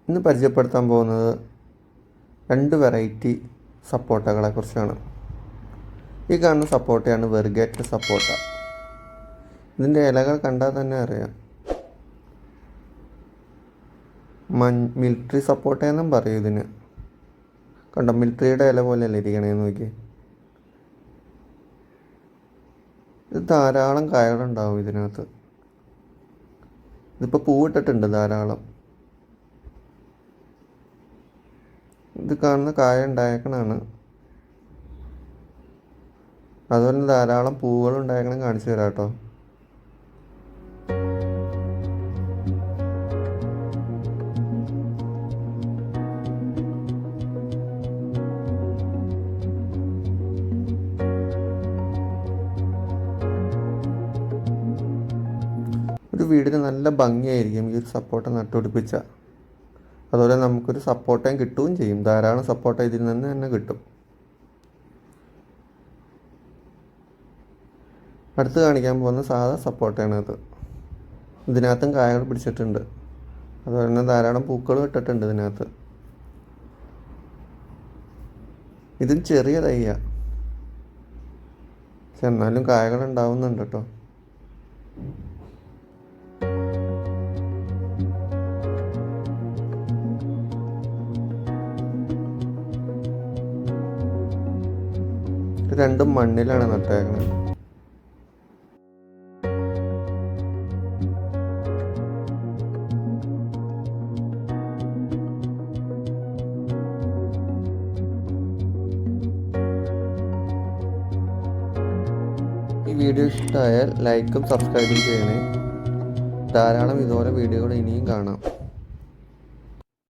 ഇന്ന് പരിചയപ്പെടുത്താൻ പോകുന്നത് 2 വെറൈറ്റി സപ്പോട്ടകളെ കുറിച്ചാണ്. ഈ കാണുന്ന സപ്പോട്ടയാണ് വെറിഗേറ്റഡ് സപ്പോട്ട. ഇതിൻ്റെ ഇലകൾ കണ്ടാൽ തന്നെ അറിയാം. മിലിറ്ററി സപ്പോട്ട എന്നും പറയും ഇതിന്. കണ്ടോ, മിലിറ്ററിയുടെ ഇല പോലെയല്ലേ ഇരിക്കണേന്ന് നോക്കി. ഇത് ധാരാളം കായകളുണ്ടാവും ഇതിനകത്ത്. ഇതിപ്പോൾ പൂവിട്ടിട്ടുണ്ട് ധാരാളം. ഇത് കാണുന്ന കായ ഉണ്ടായേക്കണാണ്. അതുപോലെ ധാരാളം പൂവുകൾ ഉണ്ടായേക്കണം കാണിച്ചു തരാം കേട്ടോ. ഒരു വീടിന് നല്ല ഭംഗിയായിരിക്കും ഈ ഒരു സപ്പോട്ട നട്ടുപിടിപ്പിച്ച. അതുപോലെ നമുക്കൊരു സപ്പോട്ടയും കിട്ടുകയും ചെയ്യും. ധാരാളം സപ്പോട്ട ഇതിൽ നിന്ന് തന്നെ കിട്ടും. അടുത്ത് കാണിക്കാൻ പോകുന്ന സാധാ സപ്പോട്ടയാണ് അത്. ഇതിനകത്തും കായകൾ പിടിച്ചിട്ടുണ്ട്. അതുപോലെ തന്നെ ധാരാളം പൂക്കളും ഇട്ടിട്ടുണ്ട് ഇതിനകത്ത്. ഇതും ചെറിയ തൈയാണ്, പക്ഷെ എന്നാലും കായകൾ ഉണ്ടാവുന്നുണ്ട് കേട്ടോ. രണ്ടും മണ്ണിലാണ് നട്ടേക്കുന്നത്. ഈ വീഡിയോ ഇഷ്ടമായാൽ ലൈക്കും സബ്സ്ക്രൈബും ചെയ്യണേ. ധാരാളം ഇതുപോലെ വീഡിയോകൾ ഇനിയും കാണാം.